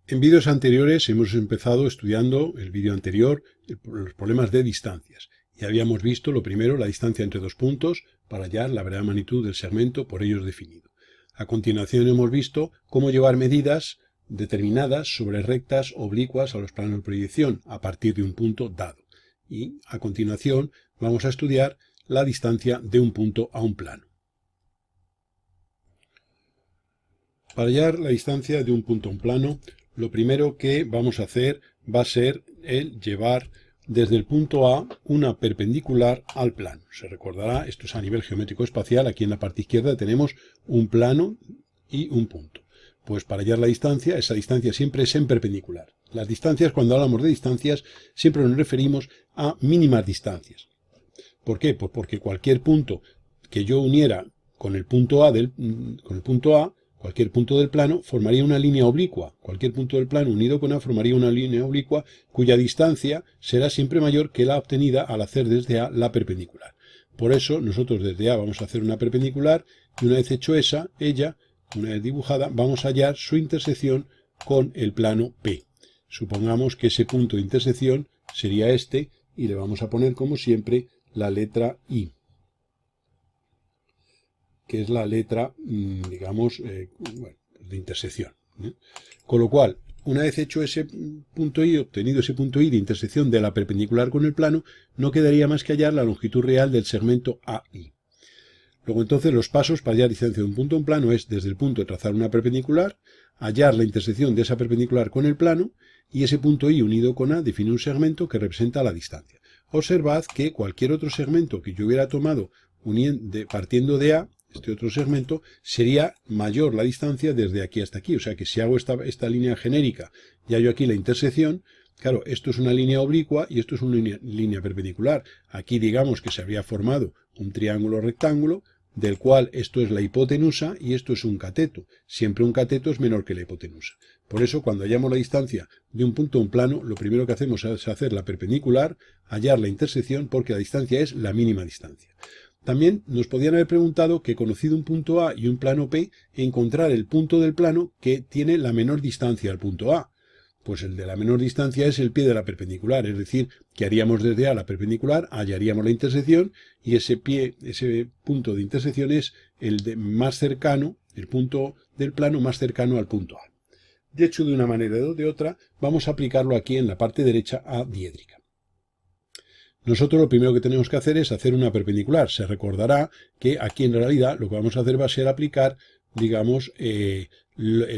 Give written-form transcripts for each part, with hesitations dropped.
En vídeos anteriores hemos empezado estudiando el vídeo anterior, los problemas de distancias. Y habíamos visto lo primero, la distancia entre dos puntos, para hallar la verdadera magnitud del segmento por ellos definido. A continuación hemos visto cómo llevar medidas determinadas sobre rectas oblicuas a los planos de proyección a partir de un punto dado. Y a continuación vamos a estudiar la distancia de un punto a un plano. Para hallar la distancia de un punto a un plano, lo primero que vamos a hacer va a ser el llevar desde el punto A una perpendicular al plano. Se recordará, esto es a nivel geométrico espacial, aquí en la parte izquierda tenemos un plano y un punto. Pues para hallar la distancia, esa distancia siempre es en perpendicular. Las distancias, cuando hablamos de distancias, siempre nos referimos a mínimas distancias. ¿Por qué? Pues porque cualquier punto que yo uniera con el punto A, cualquier punto del plano, formaría una línea oblicua. Cualquier punto del plano unido con A formaría una línea oblicua cuya distancia será siempre mayor que la obtenida al hacer desde A la perpendicular. Por eso nosotros desde A vamos a hacer una perpendicular y una vez hecho ella, una vez dibujada, vamos a hallar su intersección con el plano P. Supongamos que ese punto de intersección sería este y le vamos a poner como siempre la letra I, que es la letra, digamos, de intersección. Con lo cual, una vez hecho ese punto I, obtenido ese punto I de intersección de la perpendicular con el plano, no quedaría más que hallar la longitud real del segmento AI. Luego entonces los pasos para hallar distancia de un punto a un plano es desde el punto trazar una perpendicular, hallar la intersección de esa perpendicular con el plano y ese punto I unido con A define un segmento que representa la distancia. Observad que cualquier otro segmento que yo hubiera tomado partiendo de A, este otro segmento, sería mayor la distancia desde aquí hasta aquí. O sea que si hago esta línea genérica y hallo aquí la intersección, claro, esto es una línea oblicua y esto es una línea perpendicular. Aquí digamos que se habría formado un triángulo rectángulo, del cual esto es la hipotenusa y esto es un cateto. Siempre un cateto es menor que la hipotenusa. Por eso, cuando hallamos la distancia de un punto a un plano, lo primero que hacemos es hacer la perpendicular, hallar la intersección, porque la distancia es la mínima distancia. También nos podían haber preguntado que, conocido un punto A y un plano P, encontrar el punto del plano que tiene la menor distancia al punto A. Pues el de la menor distancia es el pie de la perpendicular, es decir, que haríamos desde A la perpendicular, hallaríamos la intersección y ese punto de intersección es el más cercano, el punto del plano más cercano al punto A. De hecho, de una manera o de otra, vamos a aplicarlo aquí en la parte derecha a diédrica. Nosotros lo primero que tenemos que hacer es hacer una perpendicular. Se recordará que aquí en realidad lo que vamos a hacer va a ser aplicar, digamos, el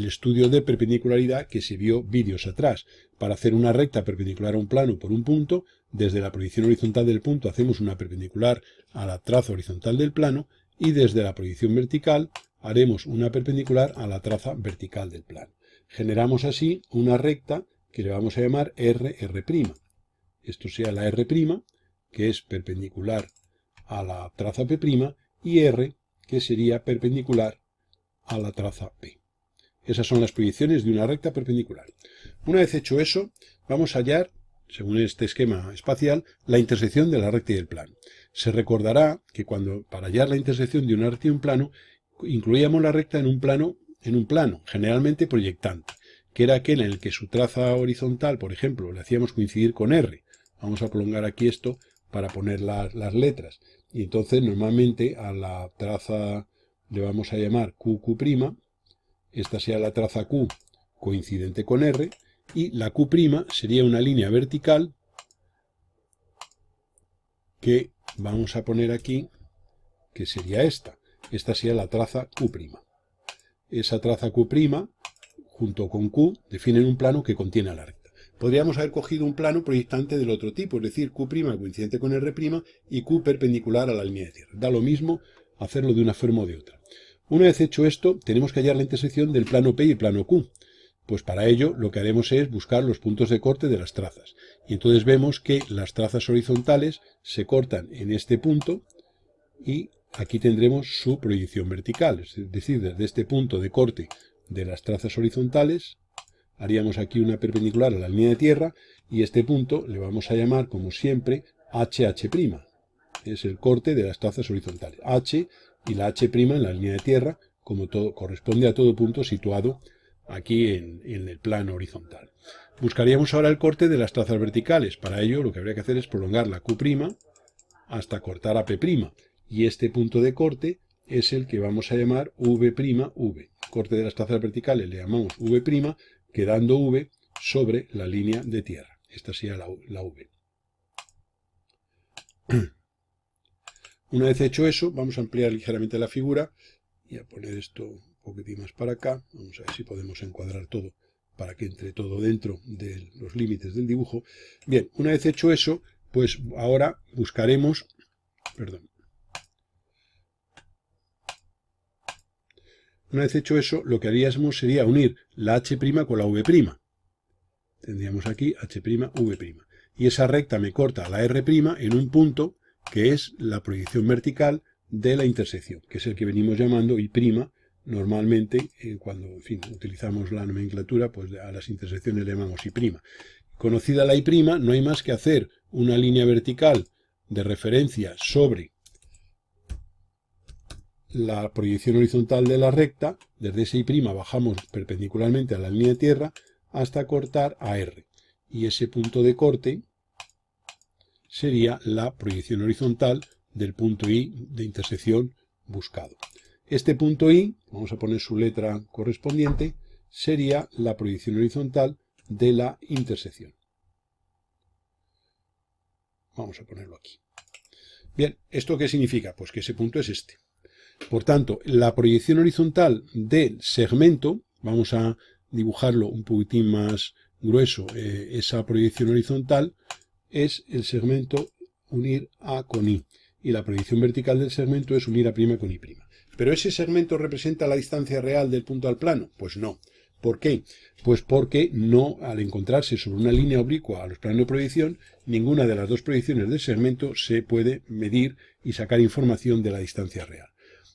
estudio de perpendicularidad que se vio vídeos atrás. Para hacer una recta perpendicular a un plano por un punto, desde la proyección horizontal del punto hacemos una perpendicular a la traza horizontal del plano y desde la proyección vertical haremos una perpendicular a la traza vertical del plano. Generamos así una recta que le vamos a llamar R'. Esto sea la R', que es perpendicular a la traza P', y R, que sería perpendicular a la traza P. Esas son las proyecciones de una recta perpendicular. Una vez hecho eso, vamos a hallar, según este esquema espacial, la intersección de la recta y del plano. Se recordará que para hallar la intersección de una recta y un plano, incluíamos la recta en un plano, generalmente proyectante, que era aquel en el que su traza horizontal, por ejemplo, le hacíamos coincidir con R. Vamos a prolongar aquí esto para poner las letras. Y entonces normalmente a la traza le vamos a llamar QQ', esta sea la traza Q coincidente con R, y la Q' sería una línea vertical que vamos a poner aquí, que sería esta. Esta sería la traza Q'. Esa traza Q', junto con Q, definen un plano que contiene la recta. Podríamos haber cogido un plano proyectante del otro tipo, es decir, Q' coincidente con R' y Q perpendicular a la línea de tierra. Da lo mismo hacerlo de una forma o de otra. Una vez hecho esto, tenemos que hallar la intersección del plano P y el plano Q. Pues para ello lo que haremos es buscar los puntos de corte de las trazas. Y entonces vemos que las trazas horizontales se cortan en este punto y aquí tendremos su proyección vertical. Es decir, desde este punto de corte de las trazas horizontales haríamos aquí una perpendicular a la línea de tierra y este punto le vamos a llamar, como siempre, HH'. Es el corte de las trazas horizontales. H y la H' en la línea de tierra, como todo corresponde a todo punto situado aquí en el plano horizontal. Buscaríamos ahora el corte de las trazas verticales. Para ello lo que habría que hacer es prolongar la Q' hasta cortar a P'. Y este punto de corte es el que vamos a llamar V'. Corte de las trazas verticales le llamamos V', quedando V sobre la línea de tierra. Esta sería la V. Una vez hecho eso, vamos a ampliar ligeramente la figura y a poner esto un poquitín más para acá. Vamos a ver si podemos encuadrar todo para que entre todo dentro de los límites del dibujo. Bien, una vez hecho eso, pues ahora buscaremos, una vez hecho eso, lo que haríamos sería unir la H' con la V'. Tendríamos aquí H', V'. Y esa recta me corta la R' en un punto que es la proyección vertical de la intersección, que es el que venimos llamando I'. Normalmente, cuando utilizamos la nomenclatura, pues a las intersecciones le llamamos I'. Conocida la I', no hay más que hacer una línea vertical de referencia sobre la proyección horizontal de la recta. Desde ese I' bajamos perpendicularmente a la línea de tierra hasta cortar a R. Y ese punto de corte sería la proyección horizontal del punto I de intersección buscado. Este punto I, vamos a poner su letra correspondiente, sería la proyección horizontal de la intersección. Vamos a ponerlo aquí. Bien, ¿esto qué significa? Pues que ese punto es este. Por tanto, la proyección horizontal del segmento, vamos a dibujarlo un poquitín más grueso, esa proyección horizontal es el segmento unir A con I. Y la proyección vertical del segmento es unir A' con I'. ¿Pero ese segmento representa la distancia real del punto al plano? Pues no. ¿Por qué? Pues porque no, al encontrarse sobre una línea oblicua a los planos de proyección, ninguna de las dos proyecciones del segmento se puede medir y sacar información de la distancia real.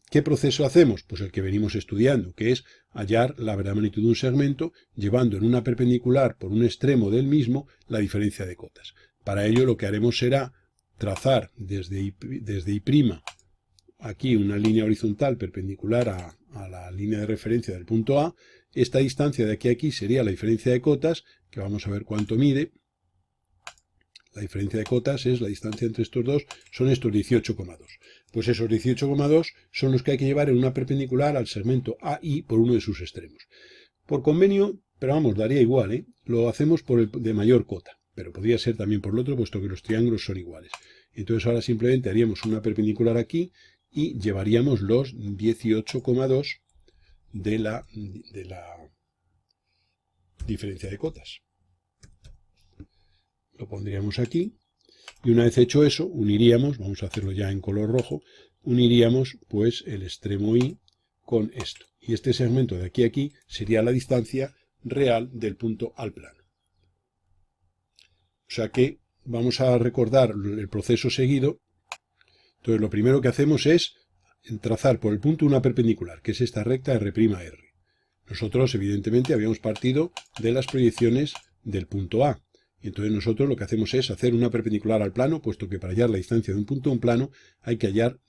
¿Qué proceso hacemos? Pues el que venimos estudiando, que es hallar la verdadera magnitud de un segmento, llevando en una perpendicular por un extremo del mismo la diferencia de cotas. Para ello lo que haremos será trazar desde I' aquí una línea horizontal perpendicular a la línea de referencia del punto A. Esta distancia de aquí a aquí sería la diferencia de cotas, que vamos a ver cuánto mide. La diferencia de cotas es la distancia entre estos dos, son estos 18,2. Pues esos 18,2 son los que hay que llevar en una perpendicular al segmento AI por uno de sus extremos. Por convenio, pero vamos, daría igual, lo hacemos por el de mayor cota, pero podría ser también por el otro, puesto que los triángulos son iguales. Entonces ahora simplemente haríamos una perpendicular aquí y llevaríamos los 18,2 de la diferencia de cotas. Lo pondríamos aquí y una vez hecho eso uniríamos, vamos a hacerlo ya en color rojo, uniríamos pues el extremo I con esto. Y este segmento de aquí a aquí sería la distancia real del punto al plano. O sea que vamos a recordar el proceso seguido. Entonces lo primero que hacemos es trazar por el punto una perpendicular, que es esta recta R''. Nosotros evidentemente habíamos partido de las proyecciones del punto A. Y entonces nosotros lo que hacemos es hacer una perpendicular al plano, puesto que para hallar la distancia de un punto a un plano hay que hallar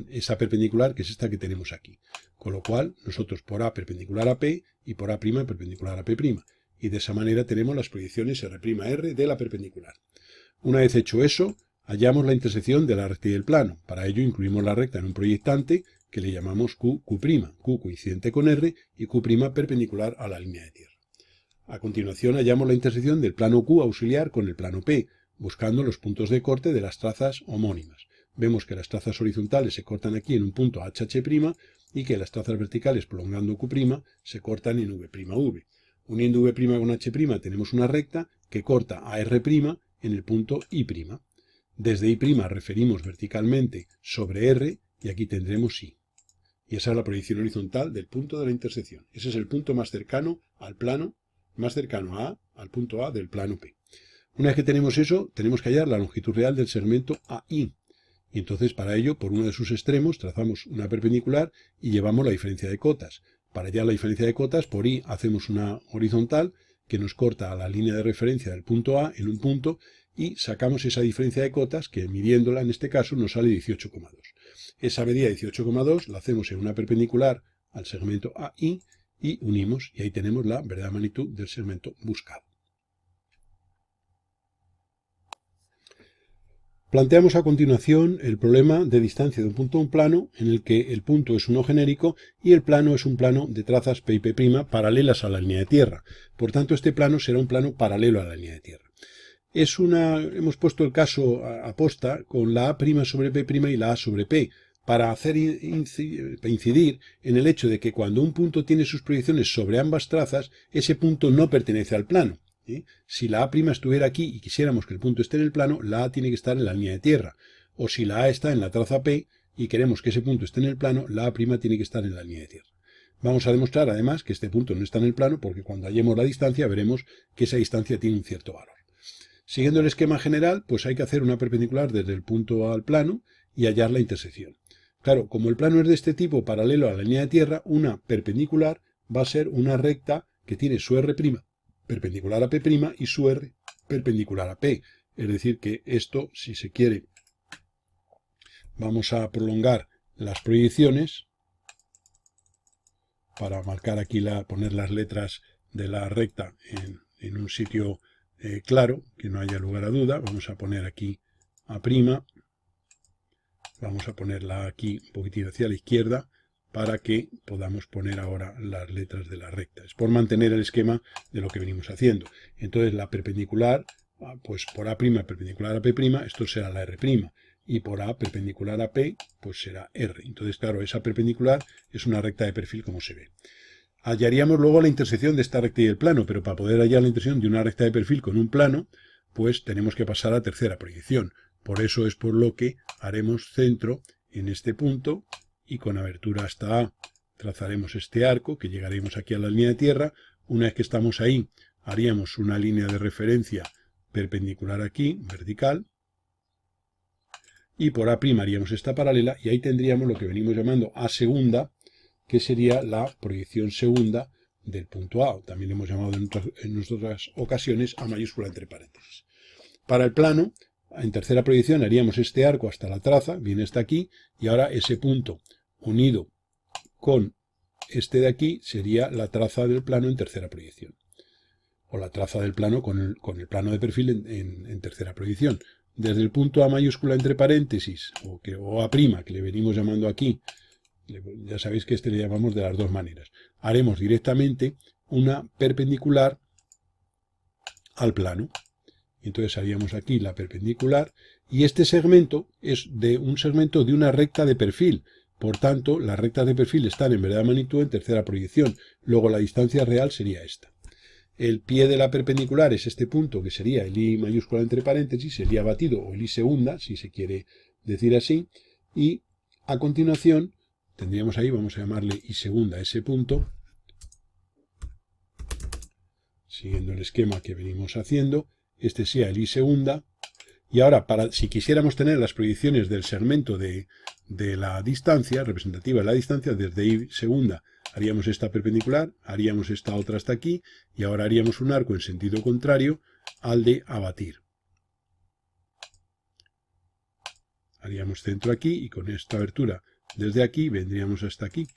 esa perpendicular, que es esta que tenemos aquí. Con lo cual, nosotros por A perpendicular a P y por A' perpendicular a P'. Y de esa manera tenemos las proyecciones R''R de la perpendicular. Una vez hecho eso, hallamos la intersección de la recta y del plano. Para ello incluimos la recta en un proyectante que le llamamos Q', Q coincidente con R y Q' perpendicular a la línea de tierra. A continuación hallamos la intersección del plano Q auxiliar con el plano P, buscando los puntos de corte de las trazas homónimas. Vemos que las trazas horizontales se cortan aquí en un punto HH' y que las trazas verticales prolongando Q' se cortan en V'V. Uniendo V' con H' tenemos una recta que corta a R' en el punto I'. Desde I' referimos verticalmente sobre R y aquí tendremos I. Y esa es la proyección horizontal del punto de la intersección. Ese es el punto más cercano al plano, más cercano al punto A del plano P. Una vez que tenemos eso, tenemos que hallar la longitud real del segmento AI. Y entonces para ello, por uno de sus extremos, trazamos una perpendicular y llevamos la diferencia de cotas. Para hallar la diferencia de cotas, por I hacemos una horizontal que nos corta a la línea de referencia del punto A en un punto y sacamos esa diferencia de cotas que midiéndola en este caso nos sale 18,2. Esa medida de 18,2 la hacemos en una perpendicular al segmento AI y unimos, y ahí tenemos la verdadera magnitud del segmento buscado. Planteamos a continuación el problema de distancia de un punto a un plano, en el que el punto es uno genérico y el plano es un plano de trazas P y P' paralelas a la línea de tierra. Por tanto, este plano será un plano paralelo a la línea de tierra. Hemos puesto el caso aposta con la A' sobre P' y la A sobre P, para hacer incidir en el hecho de que cuando un punto tiene sus proyecciones sobre ambas trazas, ese punto no pertenece al plano. Si la A' estuviera aquí y quisiéramos que el punto esté en el plano, la A tiene que estar en la línea de tierra. O si la A está en la traza P y queremos que ese punto esté en el plano, la A' tiene que estar en la línea de tierra. Vamos a demostrar además que este punto no está en el plano porque cuando hallemos la distancia veremos que esa distancia tiene un cierto valor. Siguiendo el esquema general, pues hay que hacer una perpendicular desde el punto al plano y hallar la intersección. Claro, como el plano es de este tipo paralelo a la línea de tierra, una perpendicular va a ser una recta que tiene su R' perpendicular a P' y su R perpendicular a P. Es decir que esto, si se quiere, vamos a prolongar las proyecciones para marcar aquí, poner las letras de la recta en un sitio claro, que no haya lugar a duda. Vamos a poner aquí A', vamos a ponerla aquí un poquitito hacia la izquierda, para que podamos poner ahora las letras de la recta. Es por mantener el esquema de lo que venimos haciendo. Entonces la perpendicular, pues por A' perpendicular a P', esto será la R', y por A perpendicular a P, pues será R. Entonces, claro, esa perpendicular es una recta de perfil como se ve. Hallaríamos luego la intersección de esta recta y el plano, pero para poder hallar la intersección de una recta de perfil con un plano, pues tenemos que pasar a tercera proyección. Por eso es por lo que haremos centro en este punto, y con abertura hasta A trazaremos este arco, que llegaremos aquí a la línea de tierra. Una vez que estamos ahí, haríamos una línea de referencia perpendicular aquí, vertical, y por A' haríamos esta paralela, y ahí tendríamos lo que venimos llamando A segunda, que sería la proyección segunda del punto A. También hemos llamado en otras ocasiones A mayúscula entre paréntesis. Para el plano, en tercera proyección haríamos este arco hasta la traza, viene hasta aquí, y ahora ese punto unido con este de aquí sería la traza del plano en tercera proyección, o la traza del plano con el plano de perfil en tercera proyección. Desde el punto A mayúscula entre paréntesis, o A', que le venimos llamando aquí, ya sabéis que este le llamamos de las dos maneras, haremos directamente una perpendicular al plano. Entonces haríamos aquí la perpendicular, y este segmento es un segmento de una recta de perfil. Por tanto, las rectas de perfil están en verdadera magnitud en tercera proyección. Luego la distancia real sería esta. El pie de la perpendicular es este punto, que sería el I mayúscula entre paréntesis, el I abatido o el I segunda, si se quiere decir así. Y a continuación tendríamos ahí, vamos a llamarle I segunda a ese punto, siguiendo el esquema que venimos haciendo. Este sea el I segunda. Y ahora, si quisiéramos tener las proyecciones del segmento de la distancia, representativa de la distancia, desde I segunda haríamos esta perpendicular, haríamos esta otra hasta aquí, y ahora haríamos un arco en sentido contrario al de abatir. Haríamos centro aquí, y con esta abertura desde aquí vendríamos hasta aquí.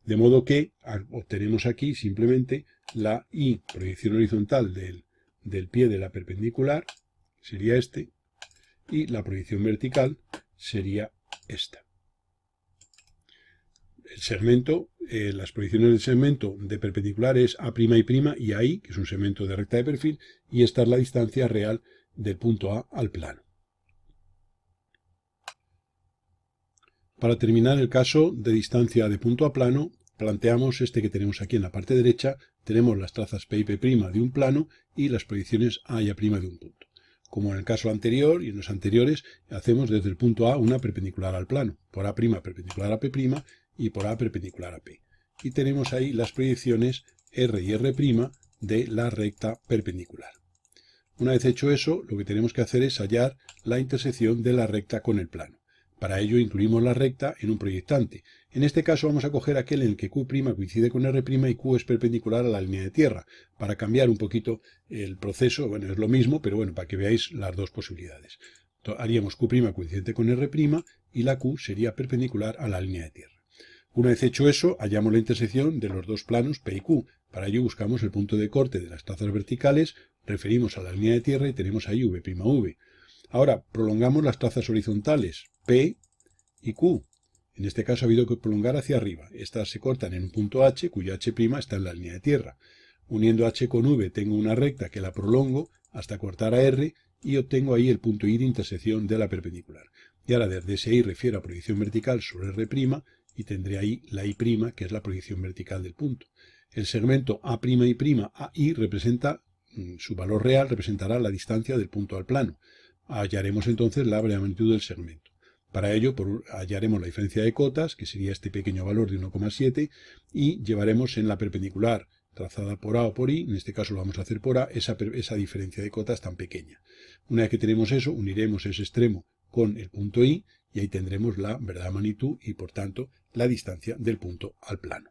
De modo que obtenemos aquí simplemente la I, proyección horizontal del pie de la perpendicular, sería este, y la proyección vertical sería esta. El segmento, las proyecciones del segmento de perpendicular es A' y AI, que es un segmento de recta de perfil, y esta es la distancia real del punto A al plano. Para terminar el caso de distancia de punto a plano, planteamos este que tenemos aquí en la parte derecha. Tenemos las trazas P y P' de un plano y las proyecciones A y A' de un punto. Como en el caso anterior y en los anteriores, hacemos desde el punto A una perpendicular al plano, por A' perpendicular a P' y por A perpendicular a P. Y tenemos ahí las proyecciones R y R' de la recta perpendicular. Una vez hecho eso, lo que tenemos que hacer es hallar la intersección de la recta con el plano. Para ello incluimos la recta en un proyectante. En este caso vamos a coger aquel en el que Q' coincide con R' y Q es perpendicular a la línea de tierra, para cambiar un poquito el proceso. Bueno, es lo mismo, pero bueno, para que veáis las dos posibilidades. Entonces, haríamos Q' coincidente con R' y la Q sería perpendicular a la línea de tierra. Una vez hecho eso, hallamos la intersección de los dos planos P y Q. Para ello buscamos el punto de corte de las trazas verticales, referimos a la línea de tierra y tenemos ahí V'. Ahora, prolongamos las trazas horizontales P y Q. En este caso ha habido que prolongar hacia arriba. Estas se cortan en un punto H, cuyo H' está en la línea de tierra. Uniendo H con V tengo una recta que la prolongo hasta cortar a R y obtengo ahí el punto I de intersección de la perpendicular. Y ahora desde ese I refiero a proyección vertical sobre R' y tendré ahí la I', que es la proyección vertical del punto. El segmento A'I representa, su valor real representará la distancia del punto al plano. Hallaremos entonces la magnitud del segmento. Para ello hallaremos la diferencia de cotas, que sería este pequeño valor de 1,7, y llevaremos en la perpendicular trazada por A o por I, en este caso lo vamos a hacer por A, esa diferencia de cotas tan pequeña. Una vez que tenemos eso, uniremos ese extremo con el punto I y ahí tendremos la verdadera magnitud y por tanto la distancia del punto al plano.